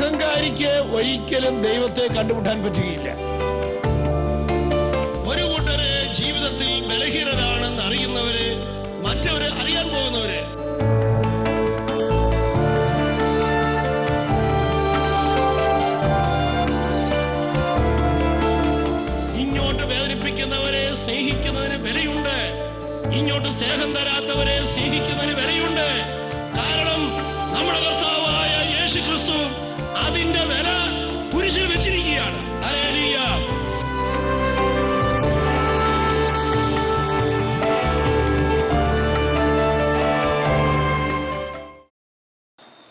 അഹങ്കാരിക്ക് ഒരിക്കലും ദൈവത്തെ കണ്ടുമുട്ടാൻ പറ്റുകയില്ല. ഒരു കൂട്ടര് ജീവിതത്തിൽ ബലഹീനരാണെന്ന് അറിയുന്നവര്, മറ്റവര് അറിയാൻ പോകുന്നവര്. ഇങ്ങോട്ട് വേദനിപ്പിക്കുന്നവരെ സ്നേഹിക്കുന്നതിന് വിലയുണ്ട്, ഇങ്ങോട്ട് സ്നേഹം തരാത്തവരെ സ്നേഹിക്കുന്നതിന് വിലയുണ്ട്. കാരണം നമ്മുടെ കർത്താവായ യേശു ക്രിസ്തു അതിന്റെ വില കുരിശിൽ വെച്ചിരിക്കുകയാണ്. ഹല്ലേലൂയ.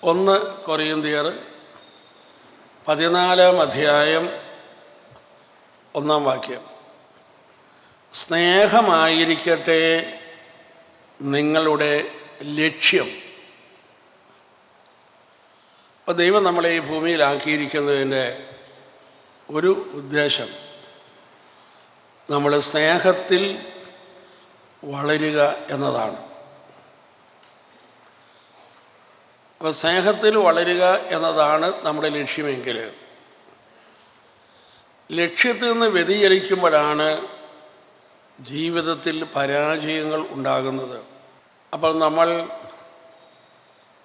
ഒന്ന് കൊരിന്ത്യർ 14-ാം അധ്യായം 1-ാം വാക്യം. സ്നേഹമായിരിക്കട്ടെ നിങ്ങളുടെ ലക്ഷ്യം. അപ്പോൾ ദൈവം നമ്മളെ ഈ ഭൂമിയിലാക്കിയിരിക്കുന്നതിൻ്റെ ഒരു ഉദ്ദേശം നമ്മൾ സ്നേഹത്തിൽ വളരുക എന്നതാണ്. അപ്പോൾ സ്നേഹത്തിൽ വളരുക എന്നതാണ് നമ്മുടെ ലക്ഷ്യമെങ്കിൽ ലക്ഷ്യത്തിൽ നിന്ന് വ്യതിചലിക്കുമ്പോഴാണ് ജീവിതത്തിൽ പരാജയങ്ങൾ ഉണ്ടാകുന്നത്. അപ്പോൾ നമ്മൾ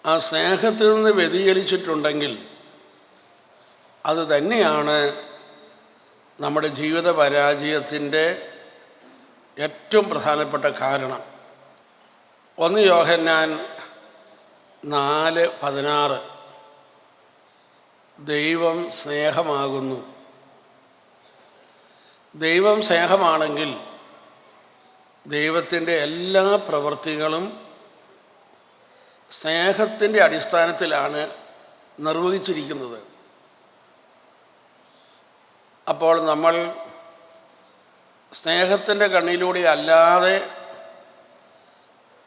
ആ സ്നേഹത്തിൽ നിന്ന് വ്യതിചലിച്ചിട്ടുണ്ടെങ്കിൽ അത് തന്നെയാണ് നമ്മുടെ ജീവിത പരാജയത്തിൻ്റെ ഏറ്റവും പ്രധാനപ്പെട്ട കാരണം. 1 യോഹന്നാൻ 4:16 ദൈവം സ്നേഹമാകുന്നു. ദൈവം സ്നേഹമാണെങ്കിൽ ദൈവത്തിൻ്റെ എല്ലാ പ്രവൃത്തികളും സ്നേഹത്തിൻ്റെ അടിസ്ഥാനത്തിലാണ് നിർവഹിച്ചിരിക്കുന്നത്. അപ്പോൾ നമ്മൾ സ്നേഹത്തിൻ്റെ കണ്ണിലൂടെ അല്ലാതെ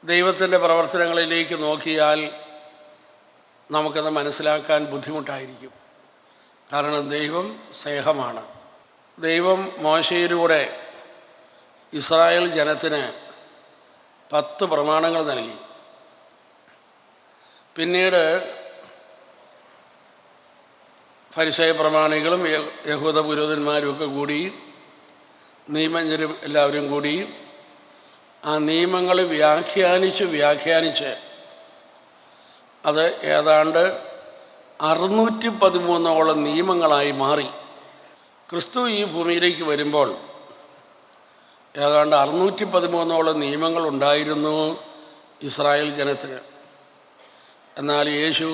ദൈവത്തിൻ്റെ പ്രവർത്തനങ്ങളിലേക്ക് നോക്കിയാൽ നമുക്കത് മനസ്സിലാക്കാൻ ബുദ്ധിമുട്ടായിരിക്കും. കാരണം ദൈവം സ്നേഹമാണ്. ദൈവം മോശയിലൂടെ ഇസ്രായേൽ ജനത്തിന് 10 പ്രമാണങ്ങൾ നൽകി. പിന്നീട് ഫരിസേയ പ്രമാണികളും യഹൂദ പുരോഹിതന്മാരും ഒക്കെ കൂടി, നിയമജ്ഞരും എല്ലാവരും കൂടി ആ നിയമങ്ങൾ വ്യാഖ്യാനിച്ച് അത് ഏതാണ്ട് 613ഓളം നിയമങ്ങളായി മാറി. ക്രിസ്തു ഈ ഭൂമിയിലേക്ക് വരുമ്പോൾ ഏതാണ്ട് 613ഓളം നിയമങ്ങൾ ഉണ്ടായിരുന്നു ഇസ്രായേൽ ജനത്തിന്. എന്നാൽ യേശു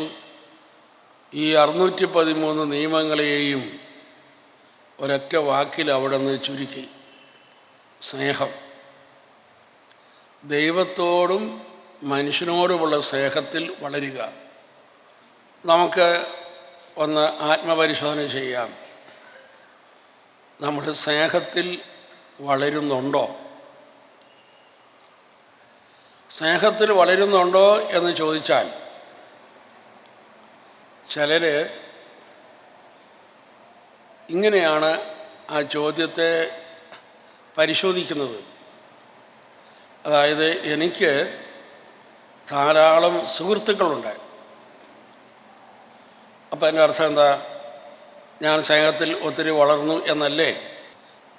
ഈ 613 നിയമങ്ങളെയും ഒരൊറ്റ വാക്കിൽ അവിടെ നിന്ന് ചുരുക്കി: സ്നേഹം. ദൈവത്തോടും മനുഷ്യനോടുമുള്ള സ്നേഹത്തിൽ വളരുക. നമുക്ക് ഒന്ന് ആത്മപരിശോധന ചെയ്യാം. നമ്മൾ സ്നേഹത്തിൽ വളരുന്നുണ്ടോ? സ്നേഹത്തിൽ വളരുന്നുണ്ടോ എന്ന് ചോദിച്ചാൽ ചിലർ ഇങ്ങനെയാണ് ആ ചോദ്യത്തെ പരിശോധിക്കുന്നത്. അതായത്, എനിക്ക് ധാരാളം സുഹൃത്തുക്കളുണ്ട്. അപ്പോൾ എൻ്റെ അർത്ഥം എന്താ? ഞാൻ സ്നേഹത്തിൽ ഒത്തിരി വളർന്നു എന്നല്ലേ?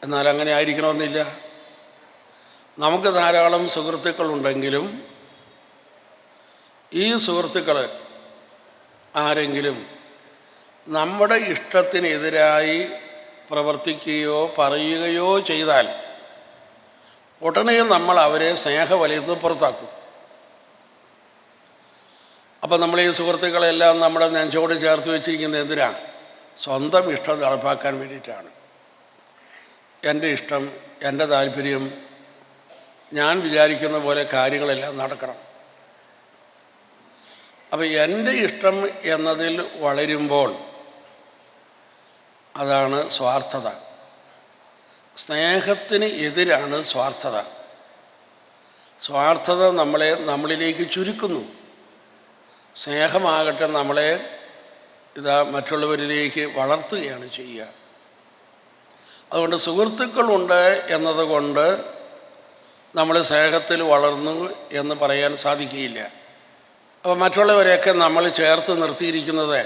എന്നാൽ അങ്ങനെ ആയിരിക്കണമെന്നില്ല. നമുക്ക് ധാരാളം സുഹൃത്തുക്കളുണ്ടെങ്കിലും ഈ സുഹൃത്തുക്കൾ ആരെങ്കിലും നമ്മുടെ ഇഷ്ടത്തിനെതിരായി പ്രവർത്തിക്കുകയോ പറയുകയോ ചെയ്താൽ ഉടനെ നമ്മൾ അവരെ സ്നേഹവലയത്തിൽ പുറത്താക്കും. അപ്പം നമ്മൾ ഈ സുഹൃത്തുക്കളെല്ലാം നമ്മുടെ നെഞ്ചോട് ചേർത്ത് വെച്ചിരിക്കുന്നത് എന്തിനാ? സ്വന്തം ഇഷ്ടം നടപ്പാക്കാൻ വേണ്ടിയിട്ടാണ്. എൻ്റെ ഇഷ്ടം, എൻ്റെ താല്പര്യം, ഞാൻ വിചാരിക്കുന്ന പോലെ കാര്യങ്ങളെല്ലാം നടക്കണം. അപ്പോൾ എൻ്റെ ഇഷ്ടം എന്നതിൽ വളരുമ്പോൾ അതാണ് സ്വാർത്ഥത. സ്നേഹത്തിന് എതിരാണ് സ്വാർത്ഥത. സ്വാർത്ഥത നമ്മളിലേക്ക് ചുരുക്കുന്നു. സ്നേഹമാകട്ടെ നമ്മളെ മറ്റുള്ളവരിലേക്ക് വളർത്തുകയാണ് ചെയ്യുക. അതുകൊണ്ട് സുഹൃത്തുക്കളുണ്ട് എന്നതുകൊണ്ട് നമ്മൾ സ്നേഹത്തിൽ വളർന്നു എന്ന് പറയാൻ സാധിക്കുകയില്ല. അപ്പോൾ മറ്റുള്ളവരെയൊക്കെ നമ്മൾ ചേർത്ത് നിർത്തിയിരിക്കുന്നത്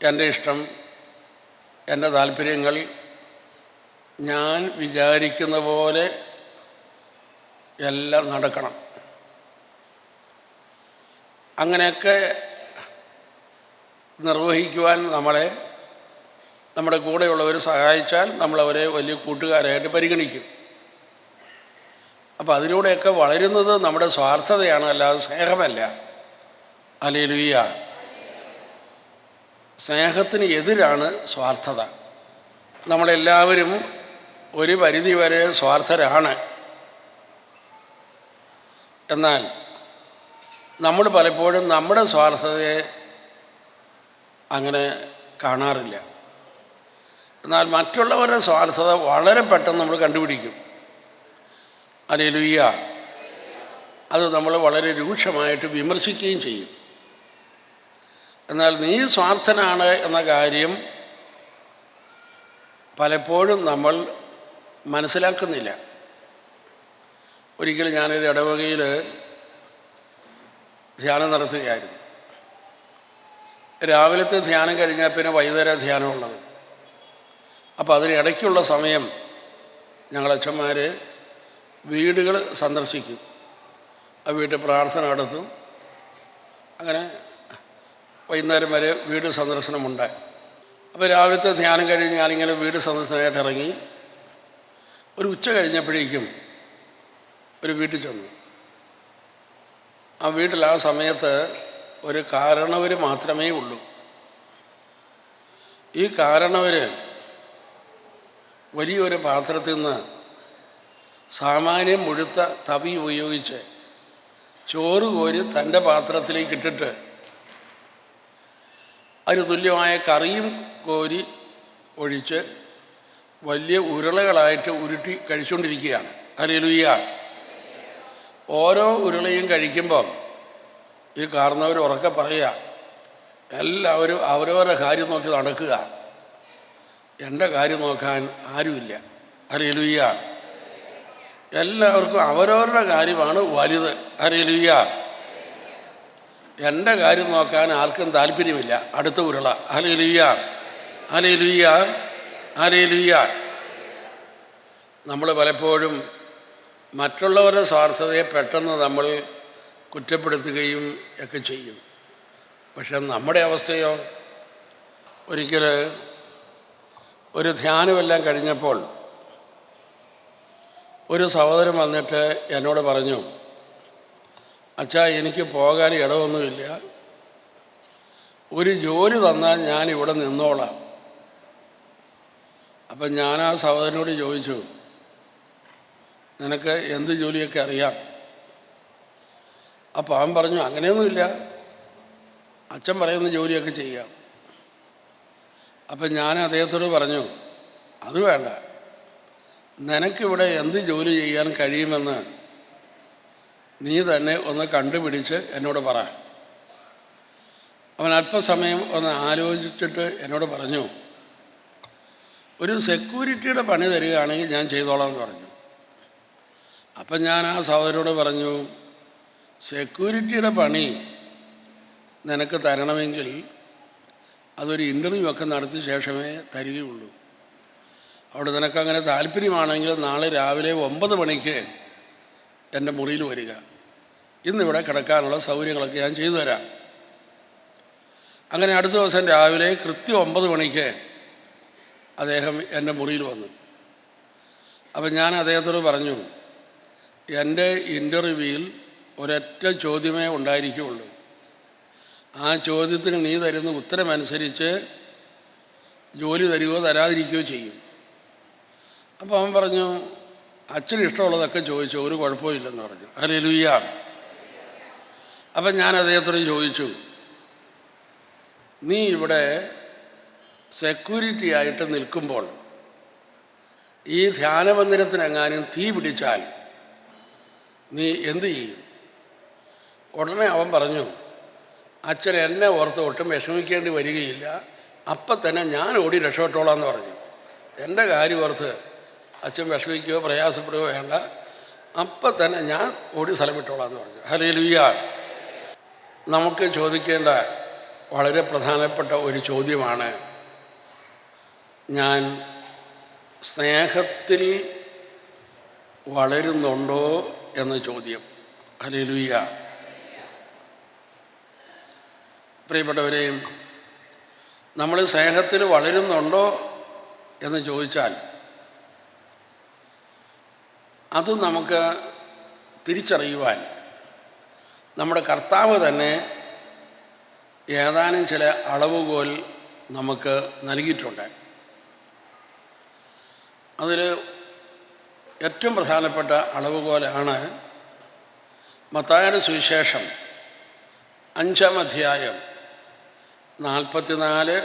എൻ്റെ ഇഷ്ടം, എൻ്റെ താല്പര്യങ്ങൾ ഞാൻ വിചാരിക്കുന്ന പോലെ എല്ലാം നടക്കണം. അങ്ങനെയൊക്കെ നിർവഹിക്കുവാൻ നമ്മുടെ കൂടെയുള്ളവർ സഹായിച്ചാൽ നമ്മളവരെ വലിയ കൂട്ടുകാരായിട്ട് പരിഗണിക്കും. അപ്പോൾ അതിലൂടെയൊക്കെ വളരുന്നത് നമ്മുടെ സ്വാർത്ഥതയാണ്, അല്ലാതെ സ്നേഹമല്ല. ഹല്ലേലൂയ. സ്നേഹത്തിന് എതിരാണ് സ്വാർത്ഥത. നമ്മളെല്ലാവരും ഒരു പരിധി വരെ സ്വാർത്ഥരാണ്. എന്നാൽ നമ്മൾ പലപ്പോഴും നമ്മുടെ സ്വാർത്ഥതയെ അങ്ങനെ കാണാറില്ല. എന്നാൽ മറ്റുള്ളവരുടെ സ്വാർത്ഥത വളരെ പെട്ടെന്ന് നമ്മൾ കണ്ടുപിടിക്കും. ഹല്ലേലൂയ. അത് നമ്മൾ വളരെ രൂക്ഷമായിട്ട് വിമർശിക്കുകയും ചെയ്യും. എന്നാൽ നീ സ്വാർത്ഥനാണ് എന്ന കാര്യം പലപ്പോഴും നമ്മൾ മനസ്സിലാക്കുന്നില്ല. ഒരിക്കലും ഞാനൊരു ഇടവകയിൽ ധ്യാനം നടത്തുകയായിരുന്നു. രാവിലത്തെ ധ്യാനം കഴിഞ്ഞാൽ പിന്നെ വൈകുന്നേരം ധ്യാനമുള്ളത്. അപ്പോൾ അതിനിടയ്ക്കുള്ള സമയം ഞങ്ങളച്ഛന്മാർ വീടുകൾ സന്ദർശിക്കും. ആ വീട്ടിൽ പ്രാർത്ഥന നടത്തും. അങ്ങനെ വൈകുന്നേരം വരെ വീട് സന്ദർശനമുണ്ട്. അപ്പോൾ രാവിലത്തെ ധ്യാനം കഴിഞ്ഞ് ഞാനിങ്ങനെ വീട് സന്ദർശനമായിട്ട് ഇറങ്ങി. ഒരു ഉച്ച കഴിഞ്ഞപ്പോഴേക്കും ഒരു വീട്ടിൽ ചെന്നു. ആ വീട്ടിൽ ആ സമയത്ത് ഒരു കാരണവർ മാത്രമേ ഉള്ളൂ. ഈ കാരണവർ വലിയൊരു പാത്രത്തിൽ നിന്ന് സാമാന്യം മുഴുത്ത തവി ഉപയോഗിച്ച് ചോറ് കോരി തൻ്റെ പാത്രത്തിലേക്ക് ഇട്ടിട്ട് അതിന് തുല്യമായ കറിയും കോരി ഒഴിച്ച് വലിയ ഉരുളകളായിട്ട് ഉരുട്ടി കഴിച്ചുകൊണ്ടിരിക്കുകയാണ്. ഹല്ലേലൂയ. ഓരോ ഉരുളയും കഴിക്കുമ്പം ഈ കാരണവർ ഉറക്കെ പറയുക, എല്ലാവരും അവരവരുടെ കാര്യം നോക്കി നടക്കുക, എൻ്റെ കാര്യം നോക്കാൻ ആരുമില്ല. ഹല്ലേലൂയ. എല്ലാവർക്കും അവരവരുടെ കാര്യമാണ് വലുത്. ഹല്ലേലൂയ. എൻ്റെ കാര്യം നോക്കാൻ ആർക്കും താല്പര്യമില്ല. അടുത്ത ഉരുള. ഹല്ലേലൂയ. ഹല്ലേലൂയ. ഹല്ലേലൂയ. നമ്മൾ പലപ്പോഴും മറ്റുള്ളവരുടെ സ്വാർത്ഥതയെ പെട്ടെന്ന് നമ്മൾ കുറ്റപ്പെടുത്തുകയും ഒക്കെ ചെയ്യും. പക്ഷെ നമ്മുടെ അവസ്ഥയോ? ഒരിക്കൽ ഒരു ധ്യാനമെല്ലാം കഴിഞ്ഞപ്പോൾ ഒരു സഹോദരൻ വന്നിട്ട് എന്നോട് പറഞ്ഞു, അച്ഛാ, എനിക്ക് പോകാൻ ഇടമൊന്നുമില്ല, ഒരു ജോലി തന്നാൽ ഞാൻ ഇവിടെ നിന്നോളാം. അപ്പം ഞാൻ ആ സഹോദരനോട് ചോദിച്ചു, നിനക്ക് എന്ത് ജോലിയൊക്കെ അറിയാം? അപ്പോൾ അവൻ പറഞ്ഞു, അങ്ങനെയൊന്നുമില്ല, അച്ഛൻ പറയുന്ന ജോലിയൊക്കെ ചെയ്യാം. അപ്പം ഞാൻ അദ്ദേഹത്തോട് പറഞ്ഞു, അത് വേണ്ട, നിനക്കിവിടെ എന്ത് ജോലി ചെയ്യാൻ കഴിയുമെന്ന് നീ തന്നെ ഒന്ന് കണ്ടുപിടിച്ച് എന്നോട് പറ. അവൻ അല്പസമയം ഒന്ന് ആലോചിച്ചിട്ട് എന്നോട് പറഞ്ഞു, ഒരു സെക്യൂരിറ്റിയുടെ പണി തരികയാണെങ്കിൽ ഞാൻ ചെയ്തോളാം എന്ന് പറഞ്ഞു. അപ്പം ഞാൻ ആ സഹോദരനോട് പറഞ്ഞു, സെക്യൂരിറ്റിയുടെ പണി നിനക്ക് തരണമെങ്കിൽ അതൊരു ഇൻ്റർവ്യൂ ഒക്കെ നടത്തിയ ശേഷമേ തരികയുള്ളൂ. അവിടെ നിനക്കങ്ങനെ താല്പര്യമാണെങ്കിൽ നാളെ രാവിലെ 9 മണിക്ക് എൻ്റെ മുറിയിൽ വരിക, ഇന്നിവിടെ കിടക്കാനുള്ള സൗകര്യങ്ങളൊക്കെ ഞാൻ ചെയ്തു തരാം. അങ്ങനെ അടുത്ത ദിവസം രാവിലെ കൃത്യം 9 മണിക്ക് അദ്ദേഹം എൻ്റെ മുറിയിൽ വന്നു. അപ്പം ഞാൻ അദ്ദേഹത്തോട് പറഞ്ഞു, എൻ്റെ ഇൻ്റർവ്യൂവിൽ ഒരൊറ്റ ചോദ്യമേ ഉണ്ടായിരിക്കുകയുള്ളൂ. ആ ചോദ്യത്തിന് നീ തരുന്ന ഉത്തരമനുസരിച്ച് ജോലി തരികയോ തരാതിരിക്കുകയോ ചെയ്യും. അപ്പോൾ അവൻ പറഞ്ഞു, അച്ഛന് ഇഷ്ടമുള്ളതൊക്കെ ചോദിച്ചു, ഒരു കുഴപ്പമില്ലെന്ന് പറഞ്ഞു. ഹല്ലേലൂയ. അപ്പം ഞാൻ അദ്ദേഹത്തോട് ചോദിച്ചു, നീ ഇവിടെ സെക്യൂരിറ്റി ആയിട്ട് നിൽക്കുമ്പോൾ ഈ ധ്യാനമന്ദിരത്തിനെങ്ങാനും തീ പിടിച്ചാൽ നീ എന്തു ചെയ്യും? ഉടനെ അവൻ പറഞ്ഞു, അച്ഛൻ എന്നെ ഓർത്ത് ഒട്ടും വിഷമിക്കേണ്ടി വരികയില്ല, അപ്പം തന്നെ ഞാൻ ഓടി രക്ഷപ്പെട്ടോളാം എന്ന് പറഞ്ഞു. എൻ്റെ കാര്യം ഓർത്ത് അച്ഛൻ വിഷമിക്കുകയോ പ്രയാസപ്പെടുകയോ വേണ്ട, അപ്പം തന്നെ ഞാൻ ഓടി സ്ഥലം വിട്ടോളാം എന്ന് പറഞ്ഞു. ഹല്ലേലൂയ. നമുക്ക് ചോദിക്കേണ്ട വളരെ പ്രധാനപ്പെട്ട ഒരു ചോദ്യമാണ്. ഞാൻ സ്നേഹത്തിൽ വളരുന്നുണ്ടോ എന്ന ചോദ്യം. ഹല്ലേലൂയ. പ്രിയപ്പെട്ടവരെയും, നമ്മൾ സ്നേഹത്തിൽ വളരുന്നുണ്ടോ എന്ന് ചോദിച്ചാൽ അത് നമുക്ക് തിരിച്ചറിയുവാൻ നമ്മുടെ കർത്താവ് തന്നെ ഏതാനും ചില അളവുകോൽ നമുക്ക് നൽകിയിട്ടുണ്ട്. അതിൽ ഏറ്റവും പ്രധാനപ്പെട്ട അളവുകോലാണ് മത്തായിയുടെ സുവിശേഷം 5-ാം അധ്യായം 44,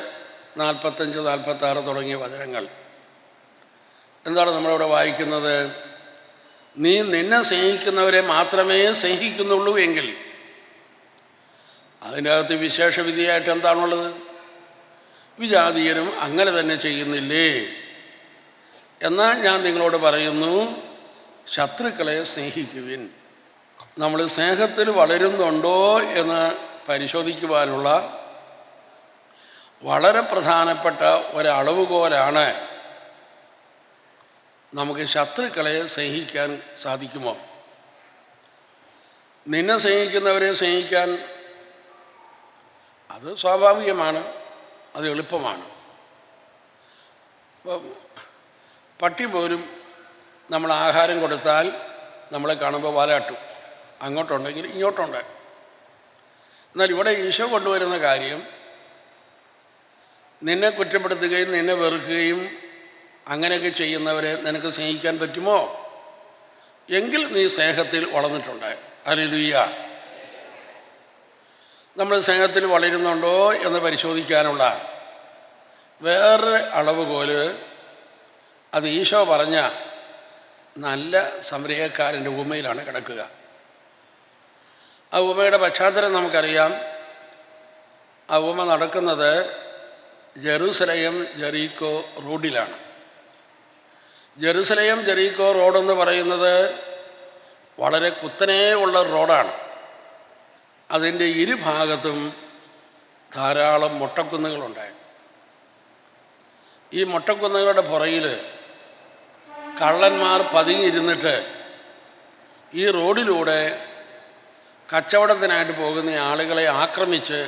45, 46 തുടങ്ങിയ വചനങ്ങൾ. എന്താണ് നമ്മളിവിടെ വായിക്കുന്നത്? നീ നിന്നെ സ്നേഹിക്കുന്നവരെ മാത്രമേ സ്നേഹിക്കുന്നുള്ളൂ എങ്കിൽ അതിൻ്റെ അകത്ത് വിശേഷവിധിയായിട്ട് എന്താണുള്ളത്? വിജാതീയരും അങ്ങനെ തന്നെ ചെയ്യുന്നില്ലേ? എന്നാൽ ഞാൻ നിങ്ങളോട് പറയുന്നു, ശത്രുക്കളെ സ്നേഹിക്കുവിൻ. നമ്മൾ സ്നേഹത്തിൽ വളരുന്നുണ്ടോ എന്ന് പരിശോധിക്കുവാനുള്ള വളരെ പ്രധാനപ്പെട്ട ഒരളവുകോലാണ് നമുക്ക് ശത്രുക്കളെ സ്നേഹിക്കാൻ സാധിക്കുമോ. നിന്നെ സ്നേഹിക്കുന്നവരെ സ്നേഹിക്കാൻ അത് സ്വാഭാവികമാണ്, അത് എളുപ്പമാണ്. ഇപ്പം പട്ടി പോലും നമ്മൾ ആഹാരം കൊടുത്താൽ നമ്മളെ കാണുമ്പോൾ വാലാട്ടും, അങ്ങോട്ടുണ്ടെങ്കിൽ ഇങ്ങോട്ടുണ്ട്. എന്നാൽ ഇവിടെ ഈശോ കൊണ്ടുവരുന്ന കാര്യം, നിന്നെ കുറ്റപ്പെടുത്തുകയും നിന്നെ വെറുക്കുകയും അങ്ങനെയൊക്കെ ചെയ്യുന്നവരെ നിനക്ക് സ്നേഹിക്കാൻ പറ്റുമോ? എങ്കിൽ നീ സ്നേഹത്തിൽ വളർന്നിട്ടുണ്ട്. ഹല്ലേലൂയ. നമ്മൾ സ്നേഹത്തിൽ വളരുന്നുണ്ടോ എന്ന് പരിശോധിക്കാനുള്ള വേറെ അളവുകോല് അത് ഈശോ പറഞ്ഞ നല്ല സമരയക്കാരൻ്റെ ഉപമയിലാണ് കിടക്കുക. ആ ഉപമയുടെ പശ്ചാത്തലം നമുക്കറിയാം. ആ ഉപമ നടക്കുന്നത് ജെറുസലേം ജെറീക്കോ റോഡിലാണ്. ജെറുസലേം ജെറീക്കോ റോഡെന്ന് പറയുന്നത് വളരെ കുത്തനെ ഉള്ള റോഡാണ്. അതിൻ്റെ ഇരുഭാഗത്തും ധാരാളം മൊട്ടക്കുന്നുകളുണ്ട്. ഈ മൊട്ടക്കുന്നുകളുടെ പുറകിൽ കള്ളന്മാർ പതുങ്ങിയിരുന്നിട്ട് ഈ റോഡിലൂടെ കച്ചവടത്തിനായിട്ട് പോകുന്ന ആളുകളെ ആക്രമിച്ച്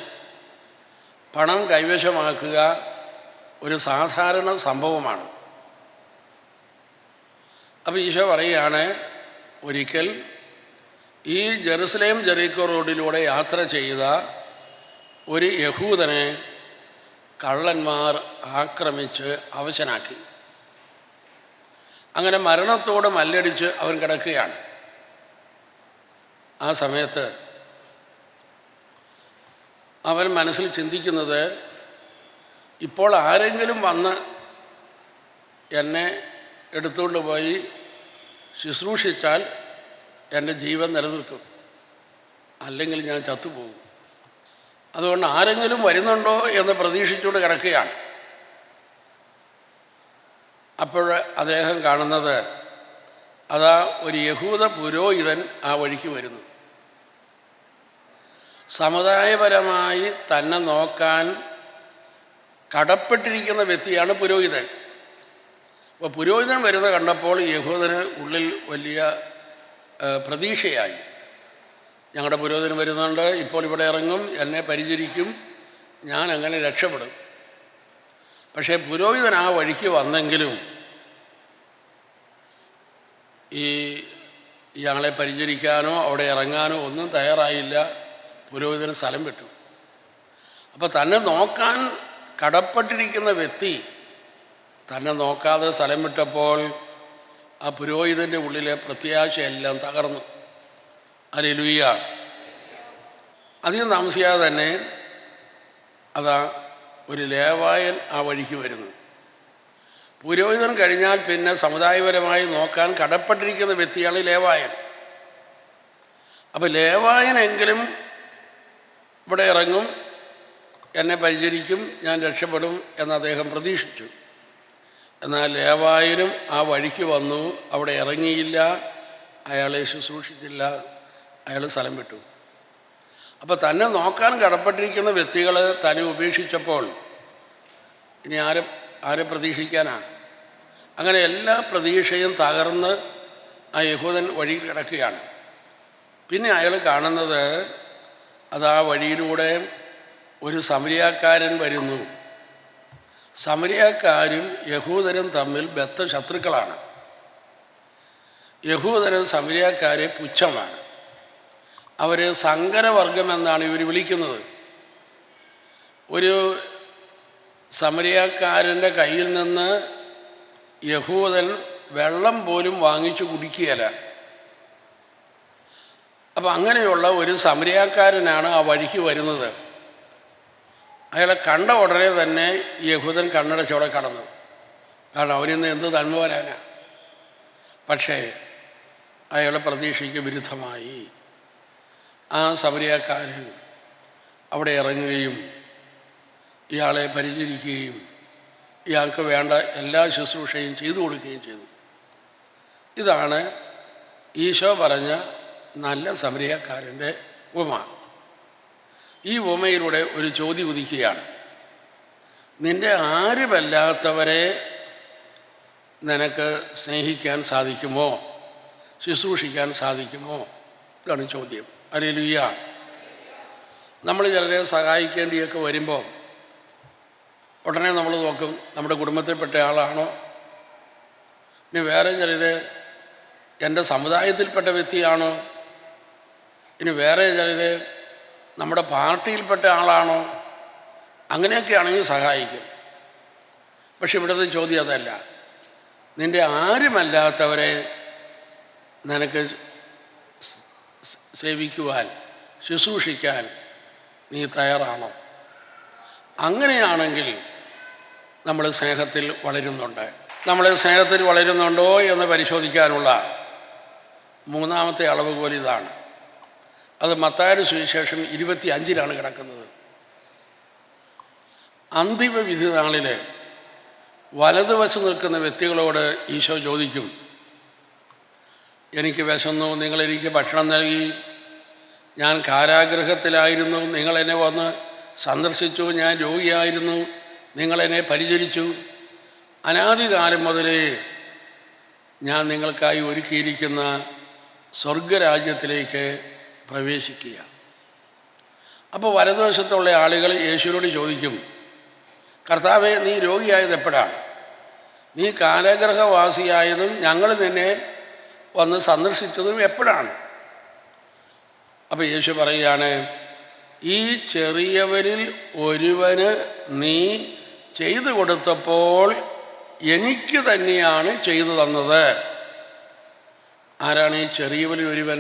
പണം കൈവശമാക്കുക ഒരു സാധാരണ സംഭവമാണ്. അപ്പോൾ ഈശോ പറയുകയാണ്, ഒരിക്കൽ ഈ ജെറുസലേം ജെറീക്കോ റോഡിലൂടെ യാത്ര ചെയ്ത ഒരു യഹൂദനെ കള്ളന്മാർ ആക്രമിച്ച് അവശനാക്കി. അങ്ങനെ മരണത്തോട് മല്ലടിച്ച് അവൻ കിടക്കുകയാണ്. ആ സമയത്ത് അവൻ മനസ്സിൽ ചിന്തിക്കുന്നത്, ഇപ്പോൾ ആരെങ്കിലും വന്ന് എന്നെ എടുത്തുകൊണ്ട് പോയി ശുശ്രൂഷിച്ചാൽ എൻ്റെ ജീവൻ നിലനിൽക്കും, അല്ലെങ്കിൽ ഞാൻ ചത്തുപോകും. അതുകൊണ്ട് ആരെങ്കിലും വരുന്നുണ്ടോ എന്ന് പ്രതീക്ഷിച്ചുകൊണ്ട് കിടക്കുകയാണ്. അപ്പോൾ അദ്ദേഹം കാണുന്നത് അതാ ഒരു യഹൂദ പുരോഹിതൻ ആ വഴിക്ക് വരുന്നു. സമുദായപരമായി തന്നെ നോക്കാൻ കടപ്പെട്ടിരിക്കുന്ന വ്യക്തിയാണ് പുരോഹിതൻ. അപ്പോൾ പുരോഹിതൻ വരുന്നത് കണ്ടപ്പോൾ യഹൂദന് ഉള്ളിൽ വലിയ പ്രതീക്ഷയായി. ഞങ്ങളുടെ പുരോഹിതൻ വരുന്നുണ്ട്, ഇപ്പോൾ ഇവിടെ ഇറങ്ങും, എന്നെ പരിചരിക്കും, ഞാൻ അങ്ങനെ രക്ഷപ്പെടും. പക്ഷേ പുരോഹിതൻ ആ വഴിക്ക് വന്നെങ്കിലും ഇയാളെ പരിചരിക്കാനോ അവിടെ ഇറങ്ങാനോ ഒന്നും തയ്യാറായില്ല. പുരോഹിതന് സ്ഥലം വിട്ടു. അപ്പോൾ തന്നെ നോക്കാൻ കടപ്പെട്ടിരിക്കുന്ന വ്യക്തി തന്നെ നോക്കാതെ സ്ഥലം വിട്ടപ്പോൾ ആ പുരോഹിതൻ്റെ ഉള്ളിലെ പ്രത്യാശയെല്ലാം തകർന്നു. ഹല്ലേലൂയ. അധികം താമസിയാതെ തന്നെ അതാ ഒരു ലേവായൻ ആ വഴിക്ക് വരുന്നു. പുരോഹിതൻ കഴിഞ്ഞാൽ പിന്നെ സമുദായപരമായി നോക്കാൻ കടപ്പെട്ടിരിക്കുന്ന വ്യക്തിയാണ് ലേവായൻ. അപ്പോൾ ലേവായനെങ്കിലും ഇവിടെ ഇറങ്ങും, എന്നെ പരിചരിക്കും, ഞാൻ രക്ഷപ്പെടും എന്ന് അദ്ദേഹം പ്രതീക്ഷിച്ചു. എന്നാൽ ലേവായനും ആ വഴിക്ക് വന്നു, അവിടെ ഇറങ്ങിയില്ല, അയാളെ ശുശ്രൂഷിച്ചില്ല, അയാൾ സ്ഥലം വിട്ടു. അപ്പോൾ തന്നെ നോക്കാൻ കടപ്പെട്ടിരിക്കുന്ന വ്യക്തികൾ തന്നെ ഉപേക്ഷിച്ചപ്പോൾ ഇനി ആരെ പ്രതീക്ഷിക്കാനാ? അങ്ങനെ എല്ലാ പ്രതീക്ഷയും തകർന്ന് ആ യഹൂദൻ വഴിയിൽ കിടക്കുകയാണ്. പിന്നെ അയാൾ കാണുന്നത് അത് ആ വഴിയിലൂടെ ഒരു സമരിയാക്കാരൻ വരുന്നു. സമരിയാക്കാരും യഹൂദരും തമ്മിൽ ബദ്ധശത്രുക്കളാണ്. യഹൂദരും സമരിയാക്കാരെ പുച്ഛമാണ്. അവർ സങ്കരവർഗം എന്നാണ് ഇവർ വിളിക്കുന്നത്. ഒരു സമരിയാക്കാരൻ്റെ കയ്യിൽ നിന്ന് യഹൂദൻ വെള്ളം പോലും വാങ്ങിച്ചു കുടിക്കുകയില്ല. അപ്പം അങ്ങനെയുള്ള ഒരു സമരിയാക്കാരനാണ് ആ വഴിക്ക് വരുന്നത്. അയാളെ കണ്ട ഉടനെ തന്നെ യഹൂദൻ കണ്ണടച്ചോടെ കടന്നു. കാരണം അവരിന്ന് എന്ത് നന്മ വരാനാ? പക്ഷേ അയാളെ പ്രതീക്ഷയ്ക്ക് വിരുദ്ധമായി ആ സമരിയാക്കാരൻ അവിടെ ഇറങ്ങുകയും ഇയാളെ പരിചരിക്കുകയും ഇയാൾക്ക് വേണ്ട എല്ലാ ശുശ്രൂഷയും ചെയ്തു കൊടുക്കുകയും ചെയ്തു. ഇതാണ് ഈശോ പറഞ്ഞ നല്ല സമരിയാക്കാരൻ്റെ ഉപമ. ഈ ഉപമയിലൂടെ ഒരു ചോദ്യം ഉദിക്കുകയാണ്. നിൻ്റെ ആരുമല്ലാത്തവരെ നിനക്ക് സ്നേഹിക്കാൻ സാധിക്കുമോ? ശുശ്രൂഷിക്കാൻ സാധിക്കുമോ? ഇതാണ് ചോദ്യം. ഹല്ലേലൂയ. നമ്മൾ ചിലരെ സഹായിക്കേണ്ടിയൊക്കെ വരുമ്പോൾ ഉടനെ നമ്മൾ നോക്കും നമ്മുടെ കുടുംബത്തിൽപ്പെട്ട ആളാണോ, ഇനി വേറെ ചിലർ എൻ്റെ സമുദായത്തിൽപ്പെട്ട വ്യക്തിയാണോ, ഇനി വേറെ ചിലർ നമ്മുടെ പാർട്ടിയിൽപ്പെട്ട ആളാണോ, അങ്ങനെയൊക്കെയാണെങ്കിൽ സഹായിക്കും. പക്ഷെ ഇവിടുത്തെ ചോദ്യം അതല്ല. നിൻ്റെ ആരുമല്ലാത്തവരെ നിനക്ക് സേവിക്കുവാൻ ശുശ്രൂഷിക്കാൻ നീ തയ്യാറാണോ? അങ്ങനെയാണെങ്കിൽ നമ്മൾ സ്നേഹത്തിൽ വളരുന്നുണ്ട്. നമ്മൾ സ്നേഹത്തിൽ വളരുന്നുണ്ടോ എന്ന് പരിശോധിക്കാനുള്ള മൂന്നാമത്തെ അളവുകോൽ ഇതാണ്. അത് മത്തായിയുടെ സുവിശേഷം 25 കിടക്കുന്നത്. അന്തിമ വിധി നാളിൽ വലതുവശം നിൽക്കുന്ന വ്യക്തികളോട് ഈശോ ചോദിക്കും, എനിക്ക് വിശന്നു, നിങ്ങളെനിക്ക് ഭക്ഷണം നൽകി, ഞാൻ കാരാഗൃഹത്തിലായിരുന്നു, നിങ്ങളെന്നെ വന്ന് സന്ദർശിച്ചു, ഞാൻ രോഗിയായിരുന്നു, നിങ്ങളെന്നെ പരിചരിച്ചു, അനാദികാലം മുതലേ ഞാൻ നിങ്ങൾക്കായി ഒരുക്കിയിരിക്കുന്ന സ്വർഗരാജ്യത്തിലേക്ക് പ്രവേശിക്കുക. അപ്പോൾ വലതുവശത്തുള്ള ആളുകൾ യേശുവിനോട് ചോദിക്കും, കർത്താവേ, നീ രോഗിയായത് എപ്പോഴാണ്? നീ കാരാഗൃഹവാസിയായതും ഞങ്ങൾ നിന്നെ വന്ന് സന്ദർശിച്ചതും എപ്പോഴാണ്? അപ്പോൾ യേശു പറയുകയാണ്, ഈ ചെറിയവരിൽ ഒരുവന് നീ ചെയ്തു കൊടുത്തപ്പോൾ എനിക്ക് തന്നെയാണ് ചെയ്തു തന്നത്. ആരാണ് ഈ ചെറിയവരിൽ ഒരുവൻ?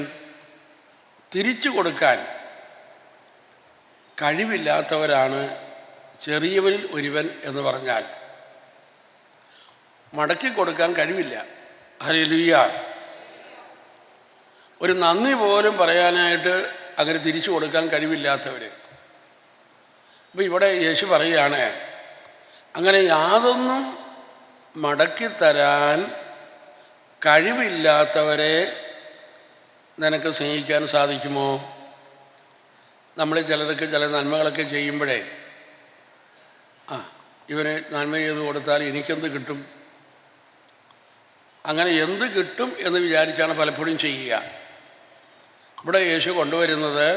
തിരിച്ചു കൊടുക്കാൻ കഴിവില്ലാത്തവരാണ് ചെറിയവരിൽ ഒരുവൻ എന്ന് പറഞ്ഞാൽ. മടക്കി കൊടുക്കാൻ കഴിവില്ല. ഹല്ലേലൂയ. ഒരു നന്ദി പോലും പറയാനായിട്ട് അങ്ങനെ തിരിച്ചു കൊടുക്കാൻ കഴിവില്ലാത്തവർ. അപ്പോൾ ഇവിടെ യേശു പറയുകയാണ്, അങ്ങനെ യാതൊന്നും മടക്കിത്തരാൻ കഴിവില്ലാത്തവരെ നിനക്ക് സ്നേഹിക്കാൻ സാധിക്കുമോ? നമ്മൾ ചിലർക്ക് ചില നന്മകളൊക്കെ ചെയ്യുമ്പോഴേ ഇവന് നന്മ ചെയ്ത് കൊടുത്താൽ എനിക്കെന്ത് കിട്ടും, അങ്ങനെ എന്ത് കിട്ടും എന്ന് വിചാരിച്ചാണ് പലപ്പോഴും ചെയ്യുക. ഇവിടെ യേശു കൊണ്ടുവരുന്നത്,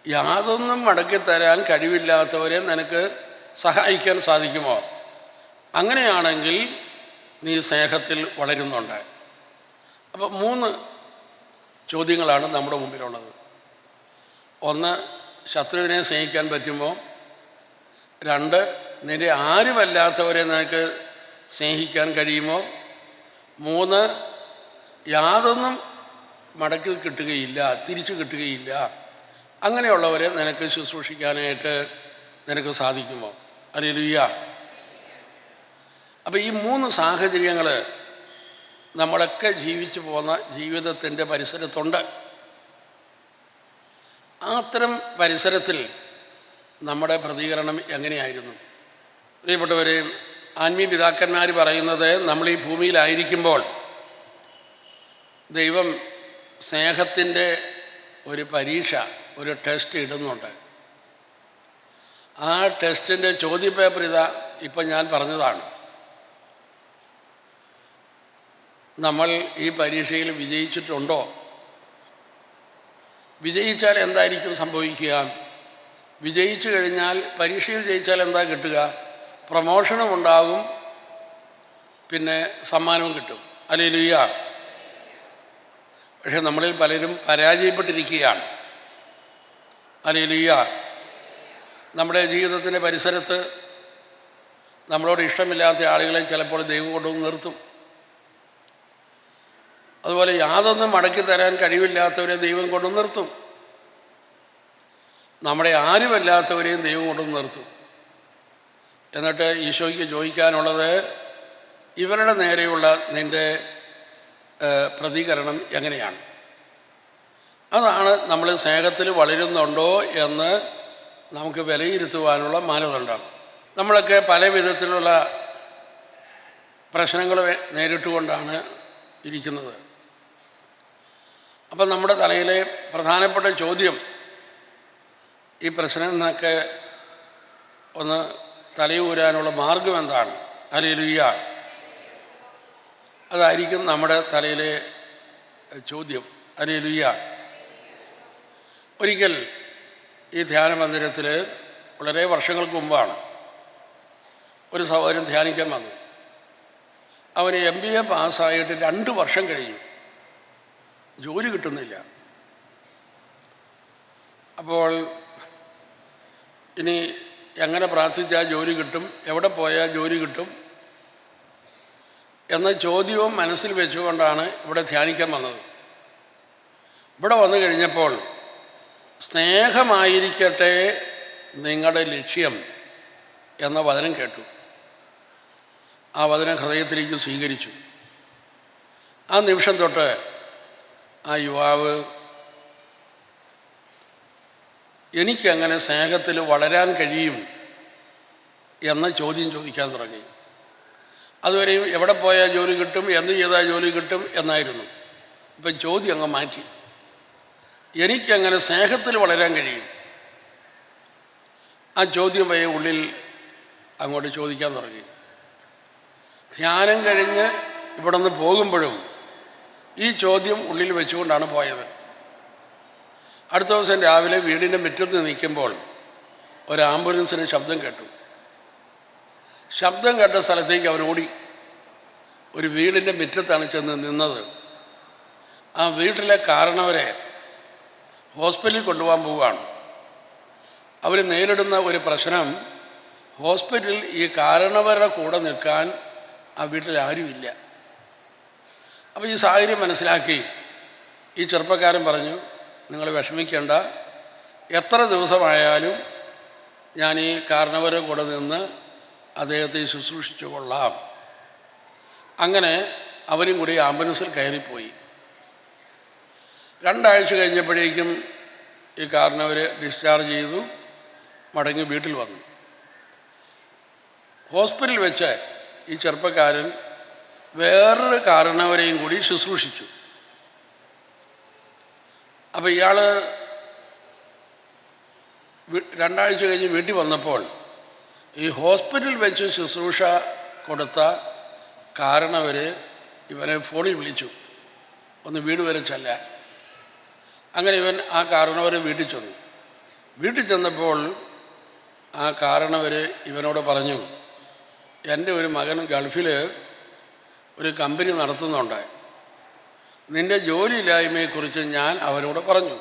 യാതൊന്നും മടക്കിത്തരാൻ കഴിവില്ലാത്തവരെ നിനക്ക് സഹായിക്കാൻ സാധിക്കുമോ? അങ്ങനെയാണെങ്കിൽ നീ സ്നേഹത്തിൽ വളരുന്നുണ്ട്. അപ്പോൾ 3 ചോദ്യങ്ങളാണ് നമ്മുടെ മുമ്പിലുള്ളത്. ഒന്ന്, ശത്രുവിനെ സ്നേഹിക്കാൻ പറ്റുമോ? 2, നിൻ്റെ ആരുമല്ലാത്തവരെ നിനക്ക് സ്നേഹിക്കാൻ കഴിയുമോ? 3, യാതൊന്നും മടക്കി കിട്ടുകയില്ല, തിരിച്ചു കിട്ടുകയില്ല, അങ്ങനെയുള്ളവരെ നിനക്ക് ശുശ്രൂഷിക്കാനായിട്ട് നിനക്ക് സാധിക്കുമോ? ഹല്ലേലൂയ. അപ്പോൾ ഈ 3 സാഹചര്യങ്ങൾ നമ്മളൊക്കെ ജീവിച്ചു പോകുന്ന ജീവിതത്തിൻ്റെ പരിസരത്തുണ്ട്. അത്തരം പരിസരത്തിൽ നമ്മുടെ പ്രതികരണം എങ്ങനെയായിരുന്നു? പ്രിയപ്പെട്ടവരെ, ആത്മീയ പിതാക്കന്മാർ പറയുന്നത്, നമ്മൾ ഈ ഭൂമിയിലായിരിക്കുമ്പോൾ ദൈവം സ്നേഹത്തിൻ്റെ ഒരു പരീക്ഷ ഒരു ടെസ്റ്റ് ഇടുന്നുണ്ട്. ആ ടെസ്റ്റിൻ്റെ ചോദ്യപേപ്പർ ഇപ്പം ഞാൻ പറഞ്ഞതാണ്. നമ്മൾ ഈ പരീക്ഷയിൽ വിജയിച്ചിട്ടുണ്ടോ? വിജയിച്ചാൽ എന്തായിരിക്കും സംഭവിക്കുക? വിജയിച്ചു കഴിഞ്ഞാൽ, പരീക്ഷയിൽ ജയിച്ചാൽ എന്താ കിട്ടുക? പ്രമോഷനും ഉണ്ടാകും, പിന്നെ സമ്മാനവും കിട്ടും. ഹല്ലേലൂയ. പക്ഷെ നമ്മളിൽ പലരും പരാജയപ്പെട്ടിരിക്കുകയാണ്. ഹല്ലേലൂയ. നമ്മുടെ ജീവിതത്തിൻ്റെ പരിസരത്ത് നമ്മളോട് ഇഷ്ടമില്ലാത്ത ആളുകളെ ചിലപ്പോൾ ദൈവം കൊണ്ടുവന്ന് നിർത്തും. അതുപോലെ യാതൊന്നും മടക്കി തരാൻ കഴിവില്ലാത്തവരെ ദൈവം കൊണ്ടുവന്ന് നിർത്തും. നമ്മുടെ ആരുമല്ലാത്തവരെയും ദൈവം കൊണ്ടുവന്ന് നിർത്തും. എന്നിട്ട് ഈശോയ്ക്ക് ചോദിക്കാനുള്ളത്, ഇവരുടെ നേരെയുള്ള നിൻ്റെ പ്രതികരണം എങ്ങനെയാണ്? അതാണ് നമ്മൾ സ്നേഹത്തിൽ വളരുന്നുണ്ടോ എന്ന് നമുക്ക് വിലയിരുത്തുവാനുള്ള മാനദണ്ഡം. നമ്മളൊക്കെ പല വിധത്തിലുള്ള പ്രശ്നങ്ങൾ നേരിട്ടുകൊണ്ടാണ് ഇരിക്കുന്നത്. അപ്പം നമ്മുടെ തലയിലെ പ്രധാനപ്പെട്ട ചോദ്യം, ഈ പ്രശ്നം എന്നൊക്കെ ഒന്ന് തലയൂരാനുള്ള മാർഗം എന്താണ്? ഹല്ലേലൂയ. അതായിരിക്കും നമ്മുടെ തലയിലെ ചോദ്യം. ഹല്ലേലൂയ. ഒരിക്കൽ ഈ ധ്യാന മന്ദിരത്തിൽ വളരെ വർഷങ്ങൾക്ക് മുമ്പാണ് ഒരു സഹോദരൻ ധ്യാനിക്കാൻ വന്നു. അവന് MBA പാസ്സായിട്ട് 2 വർഷം കഴിഞ്ഞു, ജോലി കിട്ടുന്നില്ല. അപ്പോൾ ഇനി എങ്ങനെ പ്രാർത്ഥിച്ചാൽ ജോലി കിട്ടും, എവിടെ പോയാൽ ജോലി കിട്ടും എന്ന ചോദ്യവും മനസ്സിൽ വെച്ചുകൊണ്ടാണ് ഇവിടെ ധ്യാനിക്കാൻ വന്നത്. ഇവിടെ വന്നു കഴിഞ്ഞപ്പോൾ, സ്നേഹമായിരിക്കട്ടെ നിങ്ങളുടെ ലക്ഷ്യം എന്ന വചനം കേട്ടു. ആ വചനം ഹൃദയത്തിലേക്ക് സ്വീകരിച്ചു. ആ നിമിഷം തൊട്ട് ആ യുവാവ് എനിക്കങ്ങനെ സ്നേഹത്തിൽ വളരാൻ കഴിയും എന്ന ചോദ്യം ചോദിക്കാൻ തുടങ്ങി. അതുവരെയും എവിടെ പോയാൽ ജോലി കിട്ടും, എന്ത് ചെയ്താൽ ജോലി കിട്ടും എന്നായിരുന്നു. ഇപ്പം ചോദ്യം അങ്ങ് മാറ്റി, എനിക്കങ്ങനെ സ്നേഹത്തിൽ വളരാൻ കഴിയും. ആ ചോദ്യം വയെ ഉള്ളിൽ അങ്ങോട്ട് ചോദിക്കാൻ തുടങ്ങി. ധ്യാനം കഴിഞ്ഞ് ഇവിടെ നിന്ന് പോകുമ്പോഴും ഈ ചോദ്യം ഉള്ളിൽ വെച്ചുകൊണ്ടാണ് പോയത്. അടുത്ത ദിവസം രാവിലെ വീടിൻ്റെ മുറ്റത്ത് നിൽക്കുമ്പോൾ ഒരു ആംബുലൻസിന് ശബ്ദം കേട്ടു. ശബ്ദം കേട്ട സ്ഥലത്തേക്ക് അവൻ ഓടി. ഒരു വീടിൻ്റെ മുറ്റത്താണ് ചെന്ന് നിന്നത്. ആ വീട്ടിലെ കാരണവരെ ഹോസ്പിറ്റലിൽ കൊണ്ടുപോകാൻ പോവുകയാണ്. അവർ നേരിടുന്ന ഒരു പ്രശ്നം, ഹോസ്പിറ്റലിൽ ഈ കാരണവരുടെ കൂടെ നിൽക്കാൻ ആ വീട്ടിൽ ആരുമില്ല. അപ്പോൾ ഈ സാഹചര്യം മനസ്സിലാക്കി ഈ ചെറുപ്പക്കാരൻ പറഞ്ഞു, നിങ്ങൾ വിഷമിക്കേണ്ട, എത്ര ദിവസമായാലും ഞാൻ ഈ കാരണവരുടെ കൂടെ നിന്ന് അദ്ദേഹത്തെ ശുശ്രൂഷിച്ചു കൊള്ളാം. അങ്ങനെ അവരും കൂടി ആംബുലൻസിൽ കയറിപ്പോയി. 2 ആഴ്ച കഴിഞ്ഞപ്പോഴേക്കും ഈ കാരണവർ ഡിസ്ചാർജ് ചെയ്തു, മടങ്ങി വീട്ടിൽ വന്നു. ഹോസ്പിറ്റലിൽ വെച്ച് ഈ ചെറുപ്പക്കാരൻ വേറൊരു കാരണവരെയും കൂടി ശുശ്രൂഷിച്ചു. അപ്പോൾ ഇയാൾ 2 ആഴ്ച കഴിഞ്ഞ് വീട്ടിൽ വന്നപ്പോൾ ഈ ഹോസ്പിറ്റലിൽ വെച്ച് ശുശ്രൂഷ കൊടുത്ത കാരണവർ ഇവനെ ഫോണിൽ വിളിച്ചു, ഒന്ന് വീട് വരെ ചെല്ലാൻ. അങ്ങനെ ഇവൻ ആ കാരണവരെ വീട്ടിൽ ചെന്നു. വീട്ടിൽ ചെന്നപ്പോൾ ആ കാരണവർ ഇവനോട് പറഞ്ഞു, എൻ്റെ ഒരു മകൻ ഗൾഫിൽ ഒരു കമ്പനി നടത്തുന്നുണ്ട്, നിൻ്റെ ജോലിയില്ലായ്മയെക്കുറിച്ച് ഞാൻ അവരോട് പറഞ്ഞു.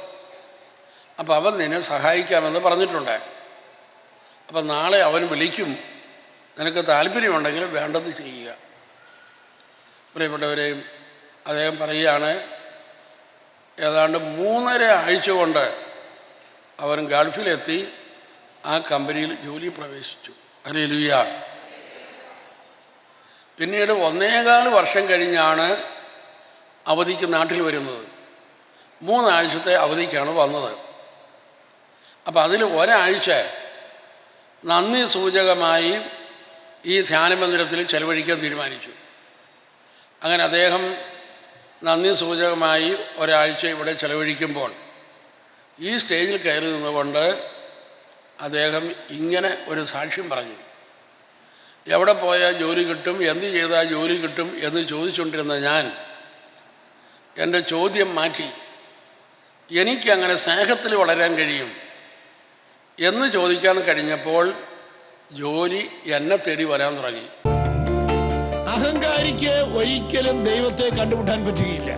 അപ്പോൾ അവൻ നിന്നെ സഹായിക്കാമെന്ന് പറഞ്ഞിട്ടുണ്ട്. അപ്പം നാളെ അവൻ വിളിക്കും, നിനക്ക് താല്പര്യമുണ്ടെങ്കിൽ വേണ്ടത് ചെയ്യുക. പ്രിയപ്പെട്ടവരെയും അദ്ദേഹം പറയുകയാണ്, ഏതാണ്ട് 3.5 ആഴ്ച കൊണ്ട് അവൻ ഗൾഫിലെത്തി ആ കമ്പനിയിൽ ജോലി പ്രവേശിച്ചു. ഹല്ലേലൂയ. പിന്നീട് 1.25 വർഷം കഴിഞ്ഞാണ് അവധിക്ക് നാട്ടിൽ വരുന്നത്. 3 ആഴ്ചത്തെ അവധിക്കാണ് വന്നത്. അപ്പം അതിൽ 1 ആഴ്ച നന്ദി സൂചകമായി ഈ ധ്യാനമന്ദിരത്തിൽ ചെലവഴിക്കാൻ തീരുമാനിച്ചു. അങ്ങനെ അദ്ദേഹം നന്ദി സൂചകമായി 1 ആഴ്ച ഇവിടെ ചെലവഴിക്കുമ്പോൾ ഈ സ്റ്റേജിൽ കയറി നിന്നുകൊണ്ട് അദ്ദേഹം ഇങ്ങനെ ഒരു സാക്ഷ്യം പറഞ്ഞു. എവിടെ പോയാൽ ജോലി കിട്ടും, എന്ത് ചെയ്താൽ ജോലി കിട്ടും എന്ന് ചോദിച്ചുകൊണ്ടിരുന്ന ഞാൻ എൻ്റെ ചോദ്യം മാറ്റി, എനിക്കങ്ങനെ സ്നേഹത്തിൽ വളരാൻ കഴിയും എന്ന് ചോദിക്കാൻ കഴിഞ്ഞപ്പോൾ ജോലി എന്നെ തേടി വരാൻ തുടങ്ങി. അഹങ്കാരിക്ക് ഒരിക്കലും ദൈവത്തെ കണ്ടുമുട്ടാൻ പറ്റുകയില്ല.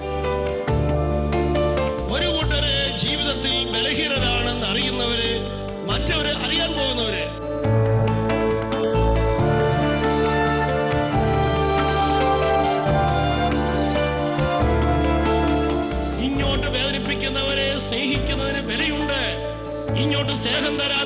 ഒരു കൂട്ടര് ജീവിതത്തിൽ ബലഹീനരാണെന്ന് അറിയുന്നവര്, മറ്റവര് അറിയാൻ പോകുന്നവര്. ഇങ്ങോട്ട് വേദനിപ്പിക്കുന്നവരെ സ്നേഹിക്കുന്നതിന് വിലയുണ്ട്. ഇങ്ങോട്ട് സ്നേഹം തരാൻ